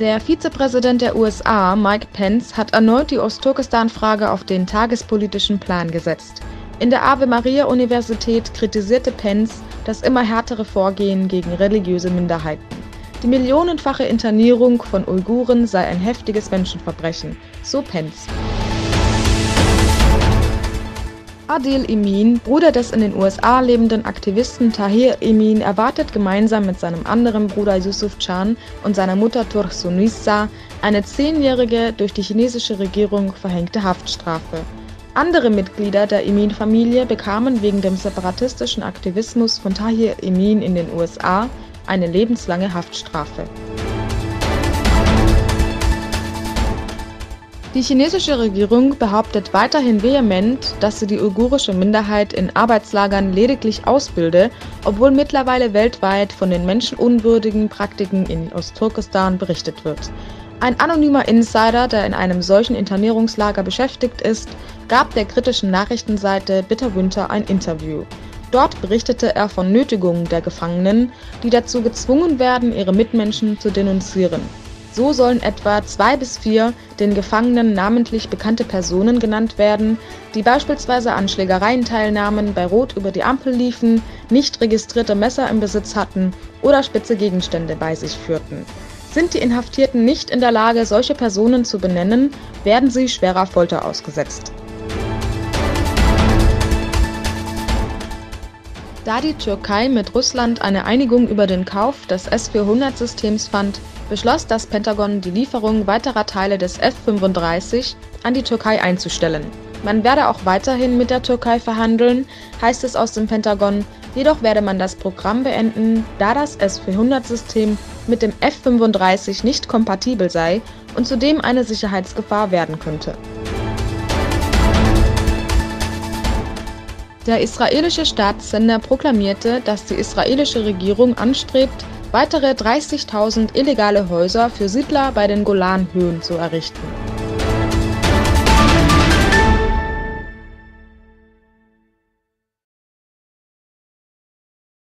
Der Vizepräsident der USA, Mike Pence, hat erneut die Ostturkestan-Frage auf den tagespolitischen Plan gesetzt. In der Ave-Maria-Universität kritisierte Pence das immer härtere Vorgehen gegen religiöse Minderheiten. Die millionenfache Internierung von Uiguren sei ein heftiges Menschenverbrechen, so Pence. Adil Emin, Bruder des in den USA lebenden Aktivisten Tahir Emin, erwartet gemeinsam mit seinem anderen Bruder Yusuf Can und seiner Mutter Tursunisa eine 10-jährige, durch die chinesische Regierung verhängte Haftstrafe. Andere Mitglieder der Emin-Familie bekamen wegen dem separatistischen Aktivismus von Tahir Emin in den USA eine lebenslange Haftstrafe. Die chinesische Regierung behauptet weiterhin vehement, dass sie die uigurische Minderheit in Arbeitslagern lediglich ausbilde, obwohl mittlerweile weltweit von den menschenunwürdigen Praktiken in Ostturkestan berichtet wird. Ein anonymer Insider, der in einem solchen Internierungslager beschäftigt ist, gab der kritischen Nachrichtenseite Bitter Winter ein Interview. Dort berichtete er von Nötigungen der Gefangenen, die dazu gezwungen werden, ihre Mitmenschen zu denunzieren. So sollen etwa 2 bis 4 den Gefangenen namentlich bekannte Personen genannt werden, die beispielsweise an Schlägereien teilnahmen, bei Rot über die Ampel liefen, nicht registrierte Messer im Besitz hatten oder spitze Gegenstände bei sich führten. Sind die Inhaftierten nicht in der Lage, solche Personen zu benennen, werden sie schwerer Folter ausgesetzt. Da die Türkei mit Russland eine Einigung über den Kauf des S-400-Systems fand, beschloss das Pentagon, die Lieferung weiterer Teile des F-35 an die Türkei einzustellen. Man werde auch weiterhin mit der Türkei verhandeln, heißt es aus dem Pentagon, jedoch werde man das Programm beenden, da das S-400-System mit dem F-35 nicht kompatibel sei und zudem eine Sicherheitsgefahr werden könnte. Der israelische Staatssender proklamierte, dass die israelische Regierung anstrebt, weitere 30.000 illegale Häuser für Siedler bei den Golanhöhen zu errichten.